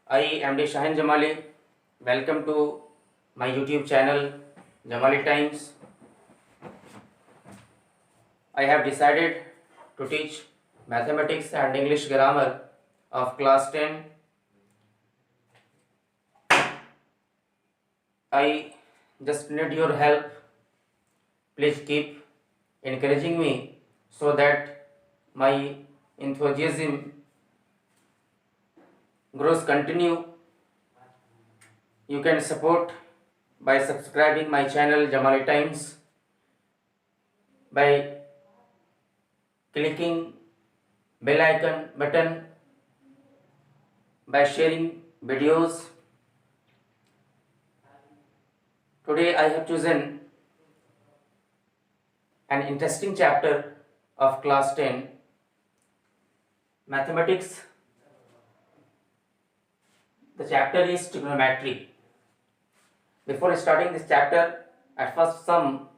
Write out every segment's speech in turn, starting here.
I am D. Shahin Jamali. Welcome to my YouTube channel Jamali Times. I have decided to teach mathematics and English grammar of class 10. I just need your help. Please keep encouraging me so that my enthusiasm grows continue. You can support by subscribing my channel Jamali Times, by clicking bell icon button, by sharing videos. Today I have chosen an interesting chapter of class 10, mathematics. The chapter is trigonometry. Before starting this chapter, at first some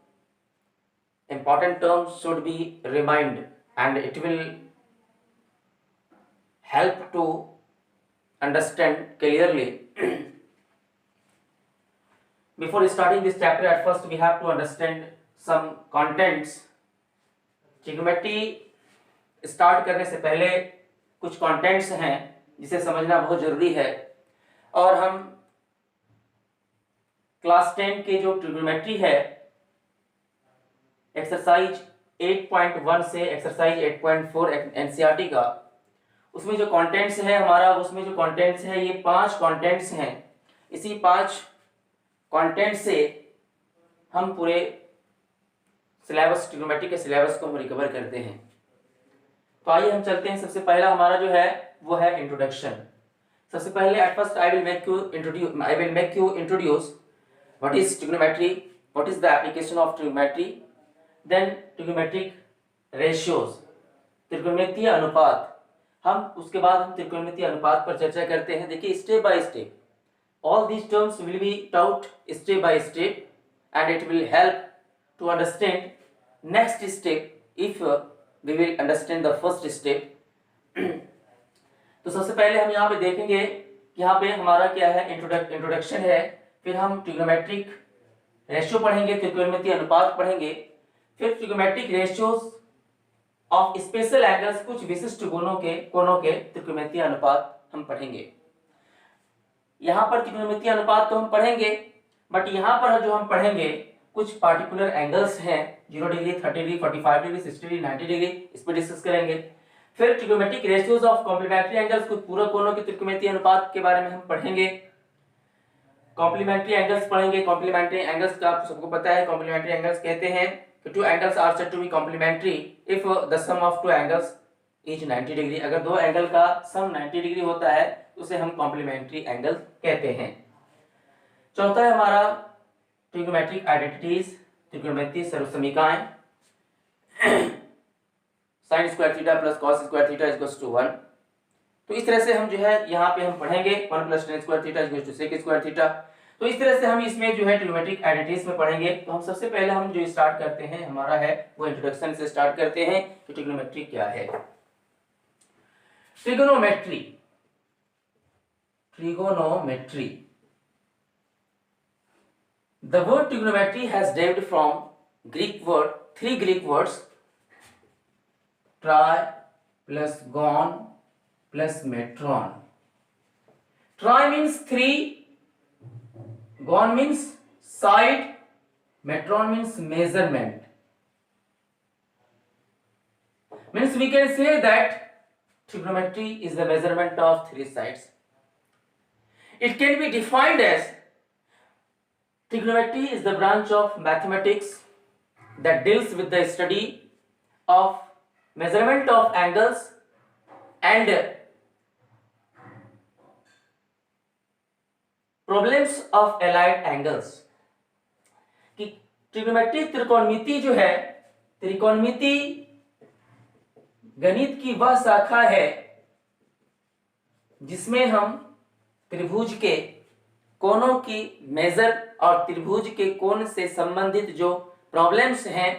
important terms should be reminded, and it will help to understand clearly. Before starting this chapter, at first we have to understand some contents. Trigonometry start करने से पहले कुछ contents हैं जिसे समझना बहुत जरूरी है, और हम क्लास 10 के जो ट्रिग्नोमेट्री है एक्सरसाइज 8.1 से एक्सरसाइज 8.4 एनसीईआरटी का, उसमें जो कंटेंट्स है हमारा, उसमें जो कंटेंट्स है ये 5 कंटेंट्स हैं। इसी 5 कंटेंट से हम पूरे सिलेबस, ट्रिग्नोमेट्री के सिलेबस को हम रिकवर करते हैं। तो आइए हम चलते हैं। सबसे पहला हमारा जो है वो है इंट्रोडक्शन। सबसे पहले at first I will make you introduce what is trigonometry, what is the application of trigonometry, then trigonometric ratios, त्रिकोणमितीय अनुपात। उसके बाद हम त्रिकोणमितीय अनुपात पर चर्चा करते हैं। देखिए, step by step all these terms will be taught step by step, and it will help to understand next step if we will understand the first step. तो सबसे पहले हम यहाँ पे देखेंगे कि यहाँ पे हमारा क्या है, इंट्रोडक्शन है। फिर हम ट्रिग्नोमेट्रिक रेशियो पढ़ेंगे, त्रिकोणमितीय अनुपात पढ़ेंगे। फिर trigonometric ratios of special angles, कुछ विशिष्ट कोणों के त्रिकोणमितीय अनुपात हम पढ़ेंगे। यहाँ पर त्रिकोणमितीय अनुपात तो हम पढ़ेंगे, बट यहाँ पर जो हम पढ़ेंगे कुछ पार्टिकुलर एंगल्स हैं, 0 degree, 30 degree, 45 degree, 60 degree, 90 degree, इस पर डिस्कस करेंगे। फिर trigonometric ratios of complementary angles, कुछ पूरक कोणों के त्रिकोणमितीय अनुपात के बारे में हम पढ़ेंगे। कॉम्प्लीमेंट्री एंगल्स पढ़ेंगे। कॉम्प्लीमेंट्री एंगल्स का आप सबको पता है, कॉम्प्लीमेंट्री एंगल्स कहते हैं कि two angles are said to be complementary if the sum of two angles is 90 degree. अगर दो एंगल का सम 90 डिग्री होता है उसे हम कॉम्प्लीमेंट्री एंगल कहते हैं। चौथा है हमारा ट्रिग्नोमेट्रिक आइडेंटिटीज, त्रिकोणमितीय सर्वसमीकरण। sin square theta plus cos square theta equals to 1। तो इस तरह से हम जो है यहाँ पे हम पढ़ेंगे 1 plus tan square theta equals to sec square theta. तो इस तरह से हम इसमें जो है ट्रिग्नोमेट्रिक आइडेंटिटीज में पढ़ेंगे। तो हम सबसे पहले हम जो स्टार्ट करते हैं हमारा है वो इंट्रोडक्शन से स्टार्ट करते हैं कि ट्रिग्नोमेट्री क्या है। Trigonometry, the word trigonometry has derived from three Greek words, tri plus gon plus metron. Tri means 3, gon means side, metron means measurement. Means we can say that trigonometry is the measurement of 3 sides. It can be defined as trigonometry is the branch of mathematics that deals with the study of measurement of angles and problems of allied angles. कि trigonometry त्रिकोणमिति जो है, त्रिकोणमिति गणित की वह शाखा है जिसमें हम त्रिभुज के कोणों की मेजर और त्रिभुज के कोण से संबंधित जो प्रॉब्लम्स हैं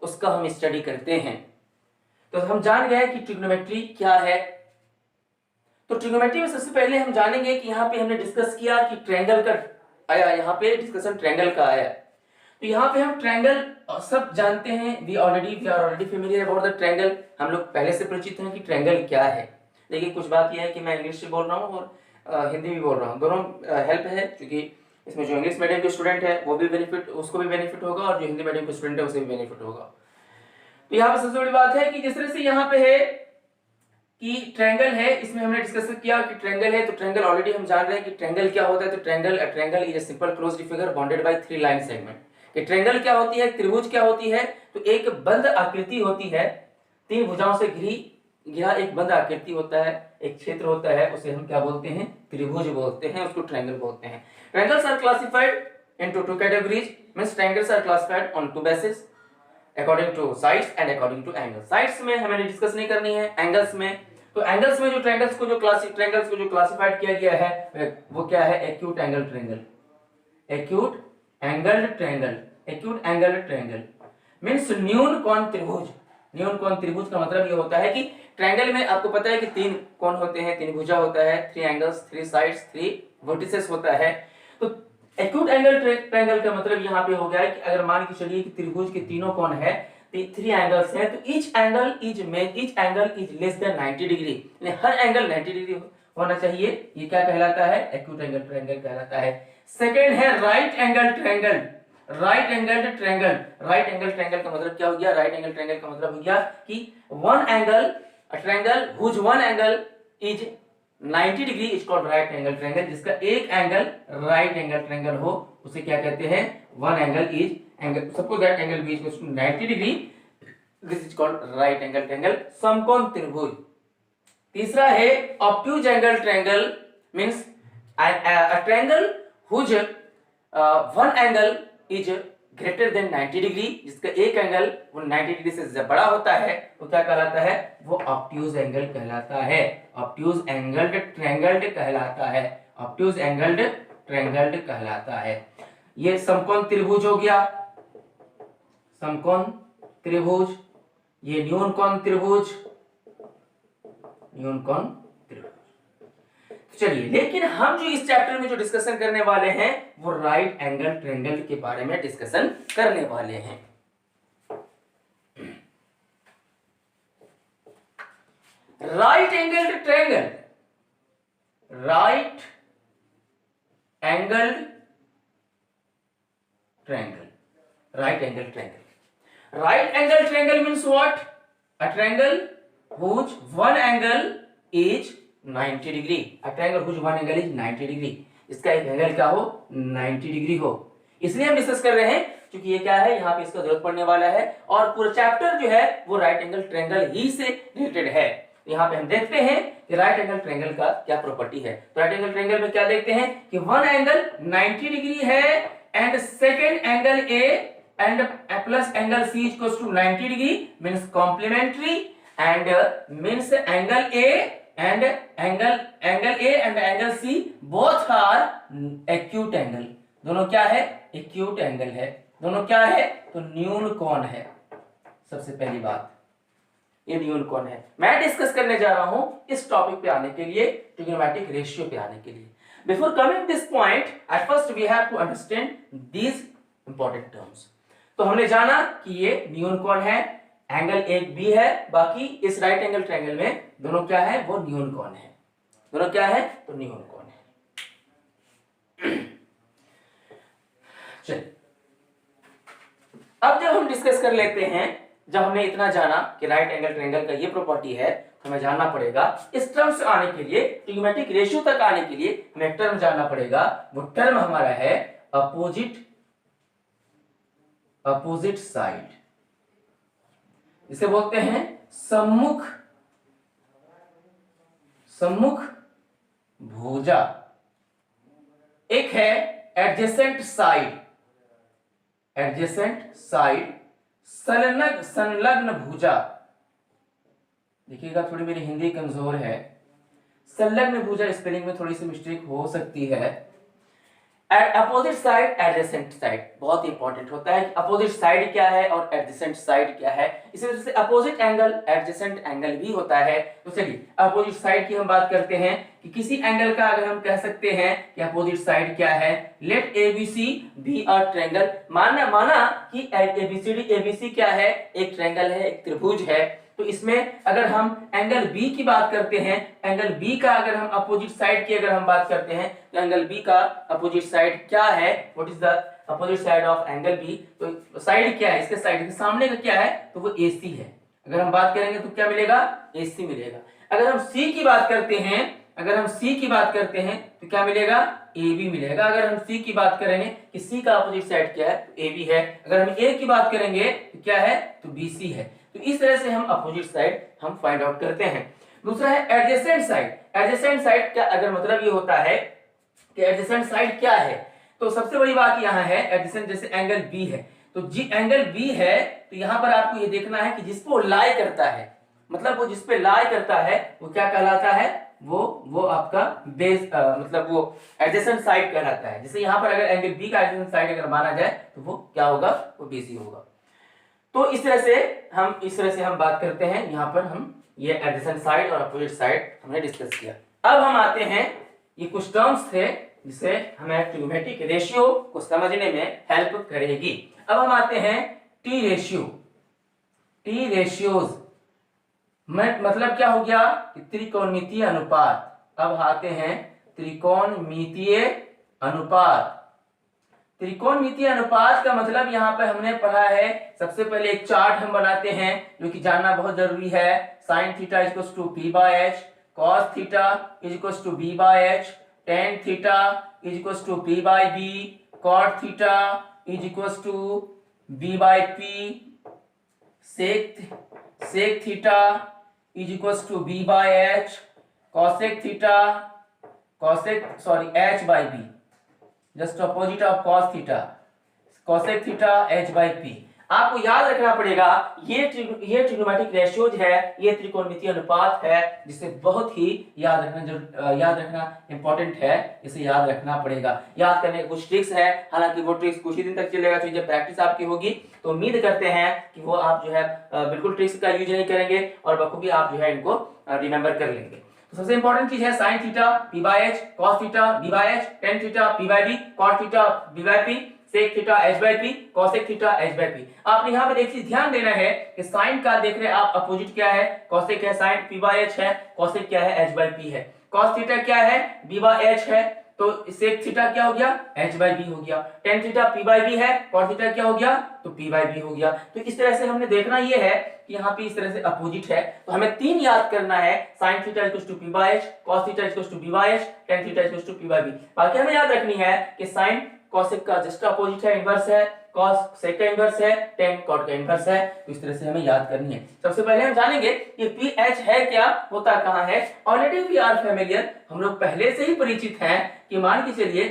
उसका हम स्टडी करते हैं। तो हम जान गए कि ट्रिग्नोमेट्री क्या है। तो ट्रिग्नोमेट्री में सबसे पहले हम जानेंगे कि यहाँ पे हमने डिस्कस किया कि ट्रायंगल का आया, यहाँ पे डिस्कशन ट्रायंगल का आया। तो यहाँ पे हम ट्रायंगल सब जानते हैं, we are already familiar about the triangle, हम लोग पहले से परिचित हैं कि ट्रायंगल क्या है। लेकिन कुछ बात यह है कि मैं इंग्लिश से बोल रहा हूँ और हिंदी भी बोल रहा हूँ, दोनों हेल्प है, क्योंकि इसमें जो इंग्लिश मीडियम के स्टूडेंट है वो भी बेनिफिट, उसको भी बेनिफिट होगा, और जो हिंदी मीडियम के स्टूडेंट है उसे भी बेनिफिट होगा। तो यहाँ पे सबसे बड़ी बात है कि जिस तरह से यहाँ पे है कि ट्रायंगल है, इसमें हमने डिस्कस किया कि ट्रायंगल है, तो ट्रायंगल ऑलरेडी हम जान रहे हैं कि ट्रायंगल क्या होता है। तो triangle is a simple closed figure bounded by 3 line segment. कि ट्रायंगल क्या होती है, त्रिभुज क्या होती है, तो एक बंद आकृति होती है, 3 भुजाओं से घिरा एक बंद आकृति होता है, एक क्षेत्र होता है, उसे हम क्या बोलते हैं, त्रिभुज बोलते हैं, उसको ट्रायंगल बोलते हैं। Triangles are classified into 2 categories, means triangles are classified on 2 basis according to sides and according to angle. Sides में हमें डिस्कस नहीं करनी है, एंगल्स में, तो एंगल्स में जो ट्रायंगल्स को जो क्लासिफाइड किया गया है वो क्या है, acute angle triangle, acute angled triangle, acute angled triangle means न्यून कोण त्रिभुज। न्यून कोण त्रिभुज का मतलब ये होता है कि ट्रायंगल में आपको पता है कि 3 कोण होते हैं, 3 भुजा होता है, 3 एंगल्स, 3 साइड्स, 3 वर्टिसेस होता है। तो एक्यूट एंगल ट्रायंगल का मतलब यहाँ पे हो गया है कि अगर मान के चलिए कि त्रिभुज के तीनों कोण है, 3 एंगल्स हैं, तो each angle is less than 90 degree, यानी हर एंगल 90 डिग्री होना चाहिए। ये क्या कहलाता है, एक्यूट एंगल ट्रायंगल कहलाता है। सेकंड है right angle triangle, right angle triangle. Right angle triangle का मतलब क्या हो गया, राइट एंगल ट्रायंगल का मतलब हो गया कि one angle, a triangle whose one angle is 90 degree is called right angle triangle. जिसका एक एंगल राइट एंगल ट्रायंगल हो उसे क्या कहते हैं, one angle is angle, suppose that angle B is 90 degree, this is called right angle triangle, समकोण त्रिभुज। तीसरा है obtuse angle triangle, means a triangle whose one angle is greater than 90 degree, जिसका एक एंगल वो 90 डिग्री से बड़ा होता है, तो क्या कहलाता है, वो ऑब्ट्यूज एंगल कहलाता है, ऑब्ट्यूज एंगल्ड ट्रायंगल कहलाता है, ऑब्ट्यूज एंगल्ड ट्रायंगल कहलाता है। ये समकोण त्रिभुज हो गया, समकोण त्रिभुज, ये न्यून कोण त्रिभुज, न्यून कोण त्रिभुज। चलिए, लेकिन हम जो इस चैप्टर में जो डिस्कशन करने वाले हैं वो राइट एंगल ट्रायंगल के बारे में डिस्कशन करने वाले हैं। Right angle triangle, right angle triangle, right angle triangle. Right angle triangle means what, a triangle whose one angle is 90 degree, a triangle whose one angle is 90 degree, इसका एक angle क्या हो, 90 डिग्री हो। इसलिए हम डिस्कस कर रहे हैं क्योंकि ये क्या है, यहाँ पे इसका जरूरत पड़ने वाला है, और पूरा चैप्टर जो है वो राइट एंगल ट्रायंगल ही से रिलेटेड है। यहाँ पे हम देखते हैं कि राइट एंगल ट्रायंगल का क्या प्रॉपर्टी है। तो राइट एंगल ट्रायंगल में क्या देखते हैं कि वन एंगल 90 डिग्री है and second angle A and plus angle C equals to 90 degree means complementary, and means angle A and angle C both are acute angle, दोनों क्या है, acute angle है, दोनों क्या है, तो न्यून कोण है। सबसे पहली बात ये न्यून कोण है। मैं डिस्कस करने जा रहा हूं इस टॉपिक पे आने के लिए, ट्रिग्नोमेट्रिक रेशियो पे आने के लिए। Before coming this point, at first we have to understand these important terms. तो हमने जाना कि ये न्यून कोण है, एंगल एक भी है, बाकी इस राइट एंगल ट्रायंगल में दोनों क्या है, वो न्यून कोण है, दोनों क्या है, तो न्यून कोण है। चलिए, अब जब हम डिस्कस कर लेते हैं, जब हमने इतना जाना कि राइट एंगल ट्रायंगल का ये प्रॉपर्टी है, तो हमें जानना पड़ेगा इस टर्म से आने के लिए, ट्रिग्नोमेट्रिक रेशियो तक आने के लिए हमें टर्म जानना पड़ेगा। वो टर्म हमारा है अपोजिट साइड, इसे बोलते हैं सम्मुख भुजा। एक है एडजेसेंट साइड, संलग्न भुजा। देखिएगा थोड़ी मेरी हिंदी कमजोर है, संलग्न भुजा स्पेलिंग में थोड़ी सी मिस्टेक हो सकती है। अपोजिट साइड, एडजेसेंट साइड बहुत ही इंपॉर्टेंट होता है कि अपोजिट साइड क्या है और एडजेसेंट साइड क्या है। इसी वजह से अपोजिट एंगल एडजेसेंट एंगल भी होता है। तो चलिए अपोजिट साइड की हम बात करते हैं कि किसी एंगल का अगर हम कह सकते हैं कि अपोजिट साइड क्या है। Let ABC be a triangle, माना कि एबीसी क्या है, एक ट्रायंगल है, एक त्रिभुज है। तो इसमें अगर हम एंगल बी की बात करते हैं, एंगल बी का अगर हम अपोजिट साइड की अगर हम बात करते हैं तो एंगल बी का अपोजिट साइड क्या है, what is the opposite side of angle B. तो साइड क्या है, इसके साइड के सामने का क्या है, तो वो AC है। अगर हम बात करेंगे तो क्या मिलेगा, AC मिलेगा। अगर हम C की बात करते हैं, अगर हम C की बात करते हैं तो क्या मिलेगा, AB मिलेगा। अगर हम C की बात करेंगे कि C का अपोजिट साइड क्या है, तो AB है। अगर हम A की बात करेंगे तो क्या है, तो BC है। तो इस तरह से हम अपोजिट साइड हम फाइंड आउट करते हैं। दूसरा है एडजेसेंट साइड। एडजेसेंट साइड का अगर मतलब ये होता है कि एडजेसेंट साइड क्या है, तो सबसे बड़ी बात यहाँ है एडजेसेंट, जैसे एंगल बी है तो जी एंगल बी है, तो यहाँ पर आपको ये देखना है कि जिसको लाई करता है, मतलब वो जिसपे लाई करता है वो क्या कहलाता है, वो आपका बेस मतलब वो एडजेसेंट साइड कहलाता है। जैसे यहाँ पर अगर एंगल बी का एडजेसेंट साइड अगर माना जाए तो वो क्या होगा, वो BC होगा। तो इस तरह से हम बात करते हैं। यहाँ पर हम ये एडजेसेंट साइड और अपोजिट साइड हमने डिस्कस किया। अब हम आते हैं, ये कुछ टर्म्स थे जिससे हमें ट्रिग्नोमेट्रिक रेशियो को समझने में हेल्प करेगी। अब हम आते हैं टी रेशियो। टी रेशियोज मतलब क्या हो गया, त्रिकोणमितीय अनुपात। अब आते हैं त्रिकोणमितीय अनुपात। त्रिकोणमितीय अनुपात का मतलब यहाँ पे हमने पढ़ा है, सबसे पहले एक चार्ट हम बनाते हैं जो कि जानना बहुत जरूरी है। Sine theta is equals to P by H, cos theta is equals to B by H, tan theta is equals to P by B, cot theta is equals to B by P, sec theta is equals to B by H, H by B, just opposite of cos theta, cosec theta H by P। आपको याद रखना पड़ेगा ये trigonometric ratios है, ये त्रिकोणमितीय अनुपात है, जिसे बहुत ही याद रखना इंपॉर्टेंट है, इसे याद रखना पड़ेगा। याद करने के कुछ ट्रिक्स है, हालांकि वो ट्रिक्स कुछ ही दिन तक चलेगा, तो जब प्रैक्टिस आपकी होगी तो उम्मीद करते हैं कि वो आप जो है बिल्कुल ट्रिक्स का यूज नहीं करेंगे और बखूबी आप जो है इनको रिमेंबर कर लेंगे। तो सबसे इंपॉर्टेंट चीज है sine theta P by H, cos theta B by H, tan theta P by B, cot theta B by P, sec theta H by P, cosec theta H by P। आपने यहाँ पर एक चीज ध्यान देना है कि साइन का देख रहे हैं आप अपोजिट क्या है, कॉसेक है, साइन P बाय H है, कॉसेक क्या है, H बाय P है, कॉस थीटा क्या है, B बाय H है, तो सेक थीटा क्या हो गया, H बाय B हो गया, tan theta P by B है, कॉट थीटा क्या हो गया, तो P बाय B हो गया। तो इस तरह से हमने देखना ये है कि यहाँ पे इस तरह से अपोजिट है, तो हमें तीन याद करना है, sine theta equals to P by H, cos theta equals to B by H, tan theta equals to P by B। बाकी हमें याद रखनी है कि साइन कॉसेक का जस्ट अपोजिट है, इनवर्स है, कॉस सेक का इनवर्स है, टेन कॉट का इनवर्स है। तो इस तरह से हमें याद करनी है। सबसे पहले हम जानेंगे कि PH है क्या, होता कहां है। ऑलरेडी वी आर फेमिलियर, हम लोग पहले से ही परिचित हैं कि मान के चलिए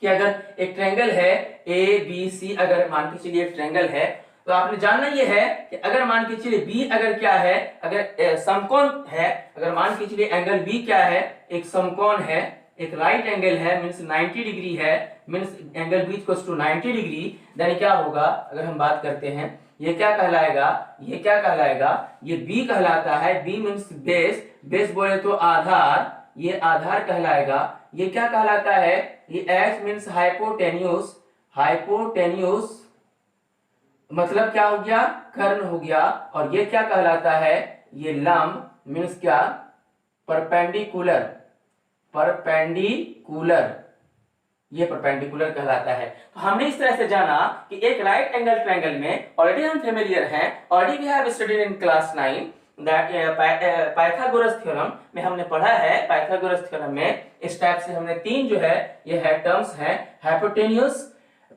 कि अगर एक ट्रायंगल है ABC, अगर मान के चलिए एक ट्रायंगल है, तो आपने जानना ये है कि अगर मान के चलिए B अगर क्या है, अगर समकोण है, अगर मान के चलिए एंगल B क्या है, एक समकोण है, एक राइट एंगल है, मींस 90 डिग्री है, means angle B equals to 90 degree, then क्या होगा, अगर हम बात करते हैं ये क्या कहलाएगा, ये क्या कहलाएगा, ये B कहलाता है। B मींस बेस, बेस बोले तो आधार, ये आधार कहलाएगा। ये क्या कहलाता है, ये H मींस हाइपोटेन्यूस, हाइपोटेन्यूस मतलब क्या हो गया, कर्ण हो गया। और ये क्या कहलाता है, ये लंब मींस क्या, परपेंडिकुलर, परपेंडिकुलर, ये परपेंडिकुलर कहलाता है। तो हमने इस तरह से जाना कि एक राइट एंगल ट्रायंगल में ऑलरेडी हम फेमिलियर हैं, already we have studied in class 9 that Pythagoras theorem में हमने पढ़ा है। पाइथागोरस थ्योरम में इस टाइप से हमने तीन जो है ये है टर्म्स हैं, हाइपोटेन्यूस,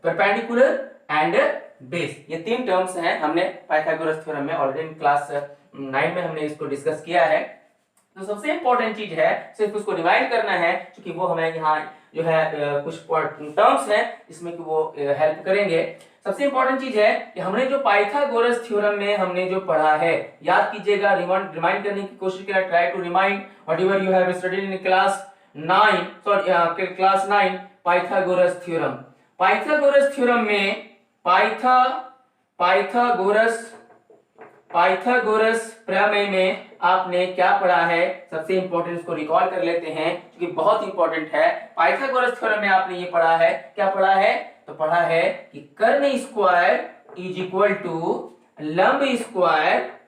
परपेंडिकुलर एंड बेस, ये तीन टर्म्स हैं। हमने पाइथागोरस थ्योरम में ऑलरेडी क्लास 9 में हमने इसको डिस्कस किया है। तो सबसे इंपॉर्टेंट चीज है सिर्फ उसको रिवाइंड करना है, क्योंकि वो हमें यहाँ जो है कुछ टर्म्स हैं इसमें कि वो हेल्प करेंगे। सबसे इंपॉर्टेंट चीज है कि हमने जो पाइथागोरस थ्योरम में हमने जो पढ़ा है, याद कीजिएगा, रिमाइंड करने की कोशिश कीजिएगा, try to remind whatever you have studied in class 9, sorry class 9 Pythagoras theorem. Pythagoras theorem में पाइथागोरस प्रमेय में आपने क्या पढ़ा है, सबसे इंपॉर्टेंट, इसको रिकॉल कर लेते हैं क्योंकि बहुत इंपॉर्टेंट है। पाइथागोरस थ्योरम में आपने ये पढ़ा है, क्या पढ़ा है, तो पढ़ा है कि कर्ण स्क्वायर इज इक्वल टू लंब स्क्वायर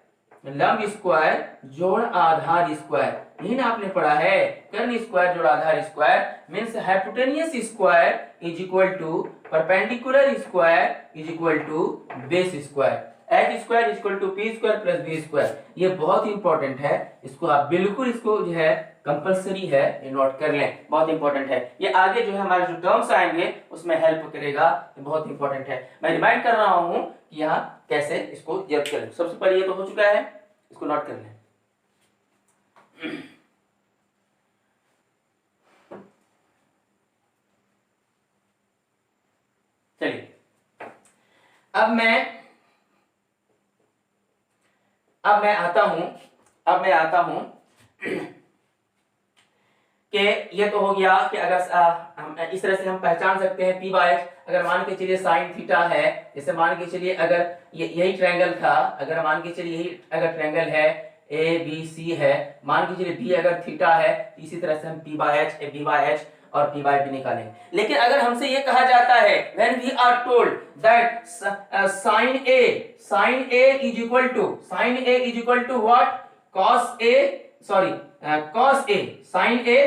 जोड़ आधार स्क्वायर। यही ना आपने पढ़ा है, कर्ण स्क्वायर जोड़ आधार square means hypotenuse square is equal to perpendicular square is equal to base square. H square is equal to P square plus B square. ये बहुत इंपॉर्टेंट है, इसको आप बिल्कुल, इसको जो है कंपलसरी है, ये नोट कर लें, बहुत इंपॉर्टेंट है। ये आगे जो है हमारे जो टर्म्स आएंगे उसमें हेल्प करेगा, ये बहुत इंपॉर्टेंट है। मैं रिमाइंड कर रहा हूं कि यहाँ कैसे इसको याद करें। सबसे पहले ये तो हो चुका है, इसको नोट कर लें। चलिए अब मैं आता हूं कि ये तो हो गया कि अगर हम इस तरह से हम पहचान सकते हैं पी बाय एच। अगर मान के चलिए साइन थीटा है, जैसे मान के चलिए अगर यही ट्रायंगल था, अगर मान के चलिए यही अगर ट्रायंगल है ए बी सी है, मान के चलिए बी अगर थीटा है, इसी तरह से हम P by H, A B by H और पी बाय बी निकालेंगे। लेकिन अगर हमसे ये कहा जाता है when we are told that sine A is equal to what, cos A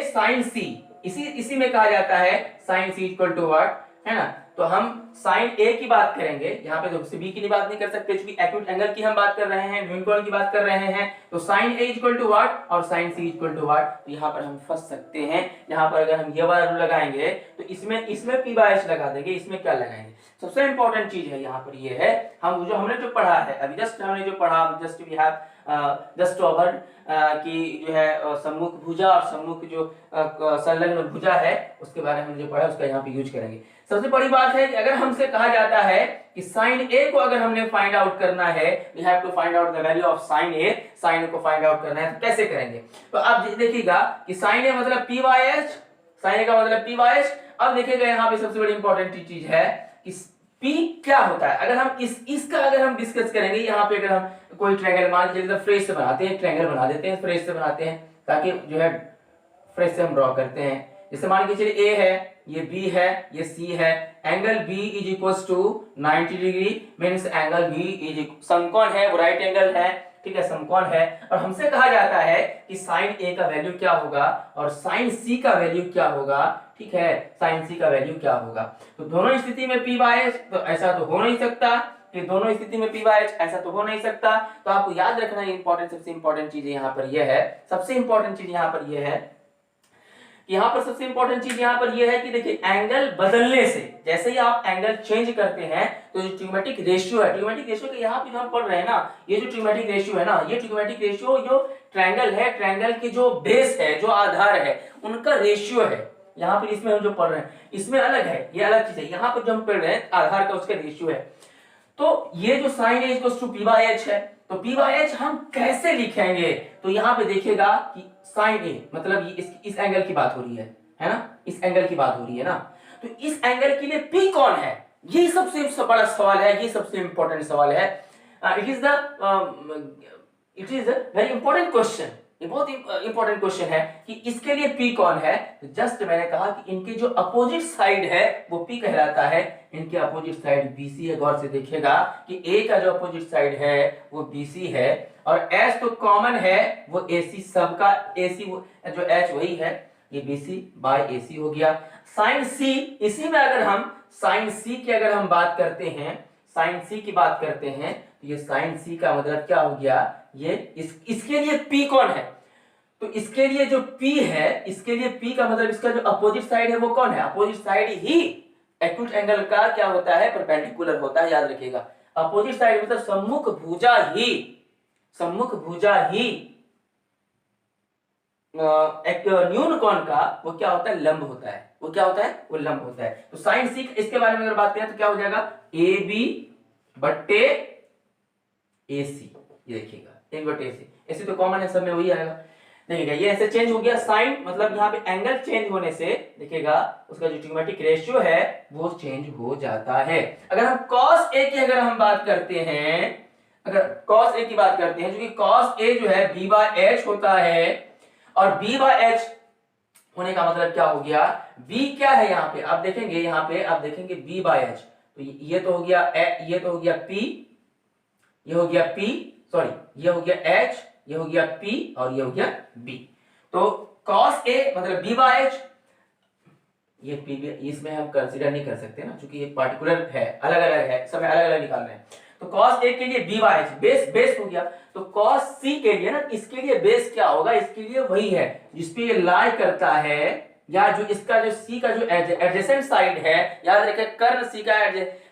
sine C, इसी में कहा जाता है sine C equal to what, है ना। तो हम साइन ए की बात करेंगे, यहाँ पे तो बी की बात नहीं कर सकते क्योंकि एक्यूट एंगल की हम बात कर रहे हैं, न्यून कोण की बात कर रहे हैं। तो sine A equal to what और sine C equal to what, तो यहाँ पर हम फंस सकते हैं। यहाँ पर अगर हम ये वाला रूल लगाएंगे तो इसमें पी बाय एच लगा देंगे, इसमें क्या लगाएंगे। सबसे इंपॉर्टेंट चीज है यहाँ पर ये है, हमने जो पढ़ा है अभी just we have just over कि जो है सम्मुख भुजा और सम्मुख जो संलग्न भुजा है उसके बारे में जो पढ़ा उसका यहाँ पे यूज करेंगे। सबसे बड़ी बात है कि अगर हमसे कहा जाता है कि साइन ए को अगर हमने फाइंड आउट करना है, we have to find out the value of sine A को फाइंड आउट करना है, तो कैसे करेंगे। तो आप देखिएगा कि साइन ए मतलब पी बाय एच, साइन ए का मतलब पी बाय एच। अब देखिएगा यहाँ पे सबसे बड़ी इंपॉर्टेंट चीज है कि P क्या होता है। अगर हम इसका अगर हम डिस्कस करेंगे, यहाँ पे अगर हम कोई ट्रायंगल मान के चलिए फ्रेश से बनाते हैं, ट्रायंगल बना देते हैं, फ्रेश से बनाते हैं ताकि जो है फ्रेश से हम ड्रॉ करते हैं। जैसे मान के चलिए A है, ये B है, ये C है, angle B is equals to 90 degree means angle B is समकोण है, वो राइट एंगल है, ठीक है, समकोण है। और हमसे कहा जाता है कि साइन A का वैल्यू क्या होगा और साइन C का वैल्यू क्या होगा, ठीक है, साइन C का वैल्यू क्या होगा। तो दोनों स्थिति में P बाय H, तो ऐसा तो हो नहीं सकता कि दोनों स्थिति में P बाय H, ऐसा तो हो नहीं सकता। तो आपको याद रखना ये इंपॉर्टेंट, सबसे इंपॉर्टेंट चीज यहाँ पर यह है, सबसे इंपॉर्टेंट चीज यहाँ पर यह है, यहाँ पर सबसे इंपॉर्टेंट चीज यहाँ पर यह है कि देखिए एंगल बदलने से, जैसे ही आप एंगल चेंज करते हैं तो जो ट्रिग्मेटिक रेशियो है, ट्रिग्मेटिक रेशियो के यहाँ पे जो हम पढ़ रहे हैं ना, ये जो ट्रिग्मेटिक रेशियो है ना, ये ट्रिग्मेटिक रेशियो जो ट्रायंगल है, ट्रायंगल की जो बेस है, जो आधार है, उनका रेशियो है। यहाँ पर इसमें हम जो पढ़ रहे हैं इसमें अलग है, ये अलग चीज है। यहाँ पर जो हम पढ़ रहे हैं आधार का उसका रेशियो है। तो ये जो sine A equals to P by H है, तो पी बाय एच हम कैसे लिखेंगे, तो यहाँ पे देखिएगा कि साइन ए मतलब ये इस एंगल की बात हो रही है ना, इस एंगल की बात हो रही है ना। तो इस एंगल के लिए पी कौन है, ये सबसे बड़ा सवाल है, ये सबसे इंपॉर्टेंट सवाल है। It is a very important question, ये बहुत इंपॉर्टेंट क्वेश्चन है कि इसके लिए P कौन है। तो जस्ट मैंने कहा कि इनके जो अपोजिट साइड है वो P कहलाता है, इनके अपोजिट साइड BC है। गौर से देखिएगा कि A का जो अपोजिट साइड है वो BC है और H तो कॉमन है, वो AC सबका AC जो H वही है, ये BC बाय AC हो गया। साइन C, इसी में अगर हम साइन C की अगर हम बात करते हैं, साइन C की बात करते हैं, तो ये साइन C का मतलब क्या हो गया, ये इसके लिए P कौन है, तो इसके लिए जो P है, इसके लिए P का मतलब इसका जो अपोजिट साइड है वो कौन है, अपोजिट साइड ही एक्यूट एंगल का क्या होता है, परपेंडिकुलर होता है, याद रखिएगा। अपोजिट साइड मतलब सम्मुख भुजा ही एक न्यून कोण का वो क्या होता है, लंब होता है, वो क्या होता है, वो लंब होता है। तो साइन C इसके बारे में अगर बात करें तो क्या हो जाएगा, AB बट्टे AC, ये देखिएगा AB बट्टे AC, AC तो कॉमन है सब में, वही आएगा। देखिएगा ये ऐसे चेंज हो गया साइन, मतलब यहाँ पे एंगल चेंज होने से देखिएगा उसका जो ट्रिग्नोमेट्रिक रेशियो है वो चेंज हो जाता है। अगर हम cos A की अगर हम बात करते हैं, अगर cos A की बात करते हैं, जो कि cos A जो है b बाय h होता है, और b बाय h होने का मतलब क्या हो गया, b क्या है यहाँ पे आप देखेंगे, यहाँ पे आप देखेंगे b बाय h, तो ये तो हो गया ये तो हो गया p, ये हो गया p, सॉरी ये हो गया h, ये हो गया p और ये हो गया b। तो cos A मतलब b बाय h, ये p भी इसमें हम कंसीडर नहीं कर सकते ना, क्योंकि ये पार्टिकुलर है, अलग अलग है, सब अलग अलग निकाल रहे हैं। तो cos A के लिए b बाय h बेस हो गया, तो cos C के लिए ना, इसके लिए बेस क्या होगा, इसके लिए वही है जिसपे ये लाई करता है, या जो इसका जो C का जो एडजेसेंट साइड है, याद रखिए कर्ण C का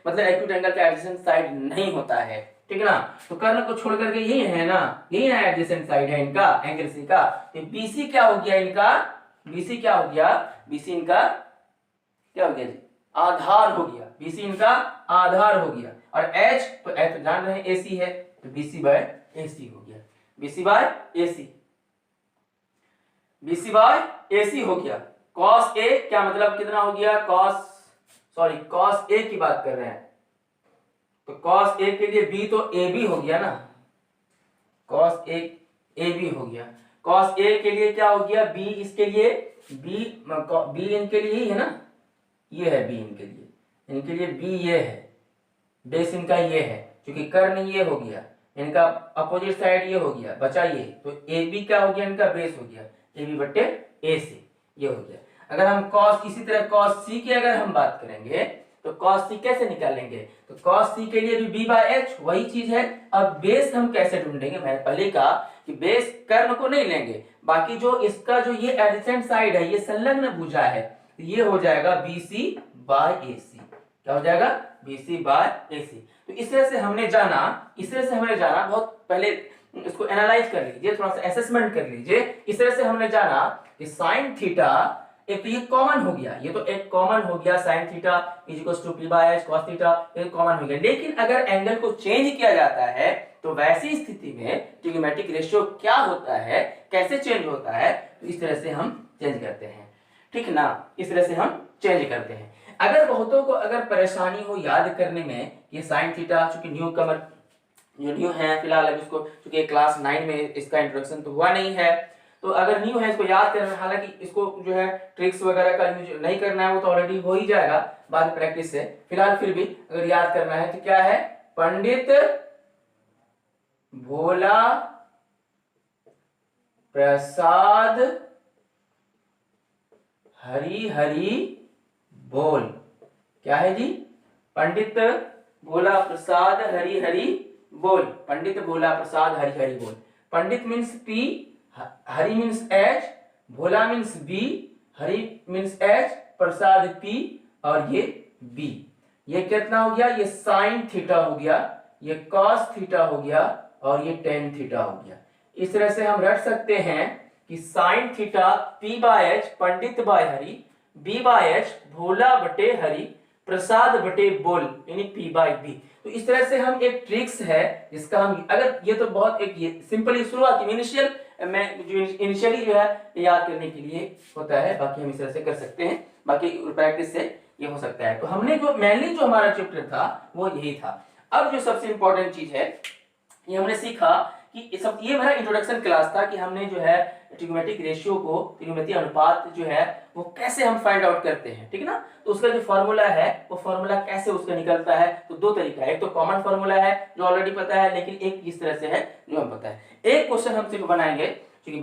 मतलब एक्यूट एंगल का एडजेसेंट साइड नहीं होता है, ठीक है ना। तो कर्ण को छोड़ करके यही है ना, यही ना एडजेसेंट साइड है इनका एंगल C का। तो BC क्या हो गया इनका, BC क्या हो गया, BC इनका क्या हो गया जी, आधार हो गया, BC इनका आधार हो गया। और H तो H तो जान रहे हैं AC है, तो BC बाय AC हो गया, BC by AC, BC by AC हो गया। cos A क्या मतलब कितना हो गया, cos A की बात कर रहे हैं, तो cos A के लिए B तो AB हो गया ना, cos A AB हो गया। cos A के लिए क्या हो गया, B इसके लिए B इनके लिए ही है ना, ये है B इनके लिए B ये है, बेस इनका ये है, क्योंकि कर्ण ये हो गया, इनका अपोजिट साइड ये हो गया, बचा ये, तो AB क्या हो गया इनका बेस हो गया, AB बट्टे AC ये हो गया। अगर हम cos इसी तरह cos C की अगर हम बात करेंगे तो cos C कैसे निकालेंगे, तो cos C के लिए भी b बाय h वही चीज है। अब बेस हम कैसे ढूंढेंगे, मैंने पहले कहा कि बेस कर्ण को नहीं लेंगे, बाकी जो इसका जो ये एडजेसेंट साइड है, ये संलग्न भुजा है, तो ये हो जाएगा BC बाय AC, क्या हो जाएगा BC बाय AC। तो इस तरह से हमने जाना, बहुत पहले इसको एनालाइज कर लीजिए, थोड़ा सा असेसमेंट कर लीजिए। इस तरह से हमने जाना कि साइन थीटा, एक तो ये कॉमन हो गया, ये तो एक कॉमन हो गया, sine theta is equal to p by h cos theta, ये कॉमन हो गया। लेकिन अगर एंगल को चेंज किया जाता है तो वैसी स्थिति में ट्रिग्नोमेट्रिक रेशियो क्या होता है, कैसे चेंज होता है, तो इस तरह से हम चेंज करते हैं, ठीक ना, इस तरह से हम चेंज करते हैं। अगर बहुतों को अगर परेशानी हो याद करने में, ये साइन थीटा चूंकि न्यू कमर जो न्यू है फिलहाल, अभी उसको चूंकि क्लास 9 में इसका इंट्रोडक्शन तो हुआ नहीं है, तो अगर न्यू है इसको याद करना, हालांकि इसको जो है ट्रिक्स वगैरह का यूज नहीं करना है, वो तो ऑलरेडी हो ही जाएगा बाद प्रैक्टिस से। फिलहाल फिर भी अगर याद करना है तो क्या है, पंडित भोला प्रसाद हरि हरि बोल, क्या है जी, पंडित भोला प्रसाद हरि हरि बोल, पंडित भोला प्रसाद हरि हरि बोल। Pandit means P, Hari means H, Bhola means B, Hari means H, Prasad P और ये B। ये कितना हो गया, ये साइन थीटा हो गया, ये कॉस थीटा हो गया और ये टेन थीटा हो गया। इस तरह से हम रख सकते हैं कि sine theta P by H Pandit by Hari, B by H Bhola बटे हरि, प्रसाद बटे बोल यानी P बाय B। तो इस तरह से हम एक ट्रिक्स है जिसका हम, अगर ये तो बहुत एक ये सिंपली शुरुआत इनिशियल में जो इनिशियली जो है याद करने के लिए होता है, बाकी हम इस तरह से कर सकते हैं, बाकी प्रैक्टिस से ये हो सकता है। तो हमने जो मेनली जो हमारा चैप्टर था वो यही था। अब जो सबसे इंपॉर्टेंट चीज है, ये हमने सीखा कि सब, ये मेरा इंट्रोडक्शन क्लास था कि हमने जो है ट्रिग्नोमेट्रिक रेशियो को, त्रिकोणमितीय अनुपात जो है वो कैसे हम फाइंड आउट करते हैं, ठीक है ना। तो उसका जो फॉर्मूला है वो फॉर्मूला कैसे उसका निकलता है, तो दो तरीका है, एक तो कॉमन फॉर्मूला है जो ऑलरेडी पता है, लेकिन एक इस तरह से है जो हमें पता है। एक क्वेश्चन हम सिर्फ बनाएंगे क्योंकि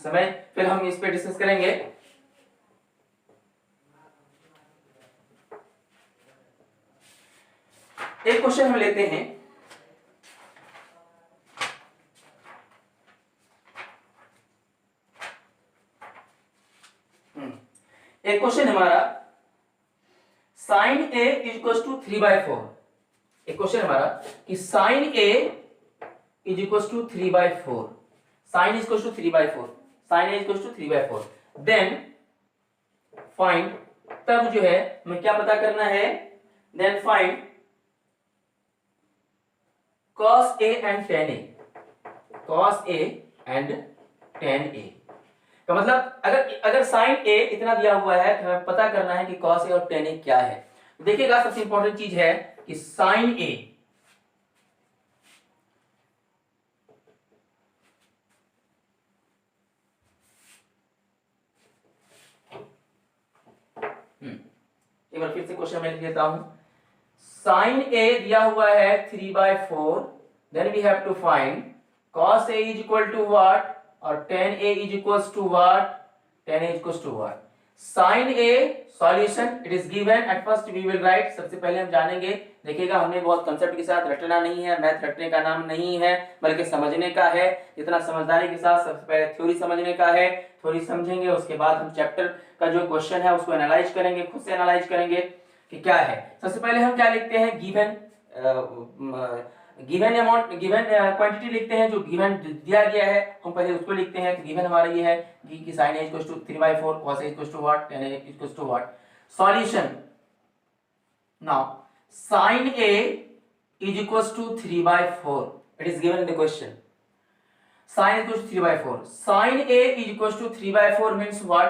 समय, फिर हम इस पे डिस्कस करेंगे। एक क्वेश्चन हम लेते हैं, एक क्वेश्चन हमारा sine A is equal to 3/4। एक क्वेश्चन हमारा कि sine A is equal to 3/4, sine is equal to 3/4, sine A is equal to 3/4, then find, तब जो है हमें क्या पता करना है, then find cos A and tan A, cos A and tan A। तो मतलब अगर साइन ए इतना दिया हुआ है तो हमें पता करना है कि कॉस ए और टेन ए क्या है। देखिएगा सबसे इंपॉर्टेंट चीज है कि साइन ए एक बार फिर से क्वेश्चन में लिख देता हूं। साइन ए दिया हुआ है 3/4, then we have to find cos a is equal to what और tan a is equals to what, tan a is equals to what। sin a solution it is given at first we will write। सबसे पहले हम जानेंगे, देखिएगा हमने बहुत concept के साथ रटना नहीं है, मैथ रटने का नाम नहीं है बल्कि समझने का है। जितना समझदारी के साथ सबसे पहले थ्योरी समझने का है, थ्योरी समझेंगे उसके बाद हम चैप्टर का जो क्वेश्चन है उसको एनालाइज करेंगे, खुद से एनालाइज करेंगे कि क्या है। सबसे पहले हम क्या लिखते हैं, गिवन अमाउंट, गिवन क्वांटिटी लिखते हैं, जो गिवन दिया गया है हम पहले उसको लिखते हैं। तो गिवन हमारा ये है कि sin a equals to 3/4, cos a equals to what, tan a equals to what. Solution, now sin a is equals to 3/4, it is given in the question। sin equals to 3/4, sin a is equals to 3/4 means what,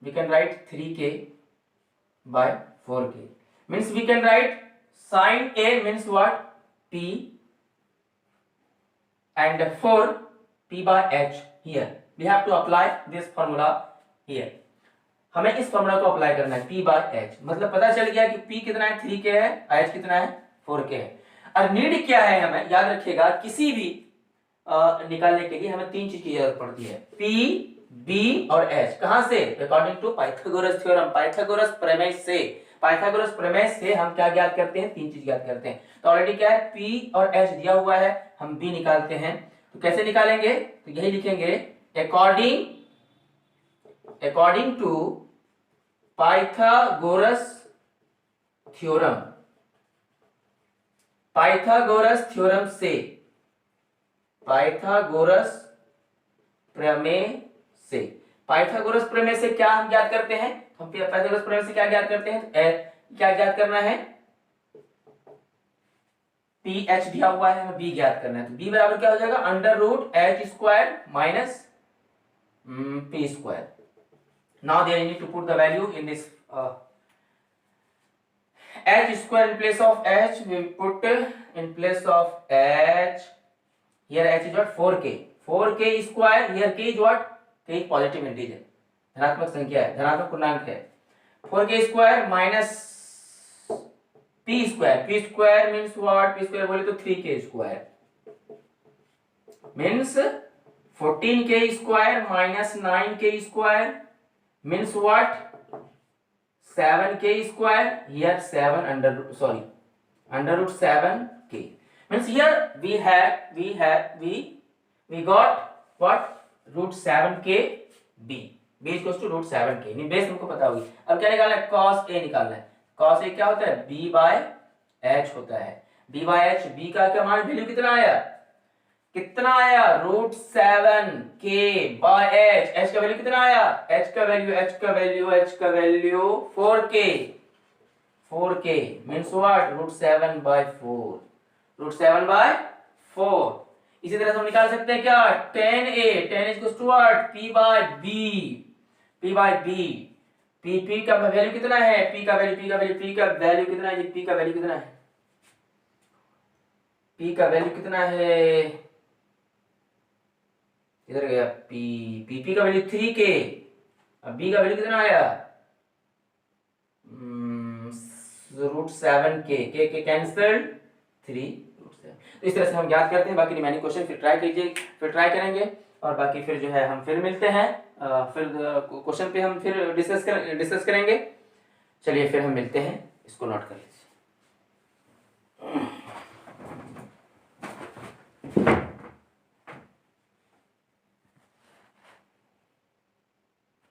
we can write 3k by 4k, means we can write sin a means what, p and 4 p by h। here we have to apply this formula here। हमें इस formula को apply करना है p by h, मतलब पता चल गया कि p कितना है 3k है, h कितना है 4k है। और नीड क्या है, हमें याद रखिएगा किसी भी निकालने के लिए हमें तीन चीज की जरूरत पड़ती है, p b और h। कहां से, according to Pythagoras theorem, Pythagoras प्रमेय से। पाइथागोरस प्रमेय से हम क्या ज्ञात करते हैं, तीन चीज ज्ञात करते हैं। तो ऑलरेडी क्या है, p और h दिया हुआ है, हम b निकालते हैं। तो कैसे निकालेंगे, तो यही लिखेंगे according to Pythagoras theorem, Pythagoras theorem से, पाइथागोरस प्रमेय से। पाइथागोरस प्रमेय से क्या हम ज्ञात करते हैं, हम पाइथागोरस प्रमेय से क्या ज्ञात करते हैं, तो क्या ज्ञात करना है, पी एच दिया हुआ है, हमें बी ज्ञात करना है। तो बी बराबर क्या हो जाएगा, under root H square minus P square. Now there you need to put the value in this h square in place of h, we put in place of h, here h is what, 4k, 4k square, here k is what, k is positive integer, धनात्मक संख्या है, धनात्मक पूर्णांक है। 4k square minus p square, p square means what, p square बोले तो 3k square means 14k square minus 9k square means what, 7k square, here 7 under root 7k means here we got what, root 7k b is equals to root 7k, नहीं base हमको पता होगी। अब क्या निकालना है, cos a निकालना है। cos a क्या होता है, b by h होता है, b by h, b का क्या मान, वैल्यू कितना आया, कितना आया, root 7k by h, h का वैल्यू कितना आया, h का value 4k means what, root 7 by 4, root 7 by 4। इसी तरह से हम निकाल सकते हैं क्या, tan a is equals to what, p by b, p का वैल्यू कितना है, p का वैल्यू कितना है, p का वैल्यू कितना है, इधर गया p का वैल्यू 3k, अब b का वैल्यू कितना आया, root 7k, k cancelled 3 root 7। तो इस तरह से हम ज्ञात करते हैं। बाकी रिमेनिंग क्वेश्चन फिर ट्राई करेंगे और बाकी फिर जो है हम फिर मिलते हैं, फिर क्वेश्चन पे हम फिर डिस्कस करेंगे। चलिए फिर हम मिलते हैं, इसको नोट कर लीजिए।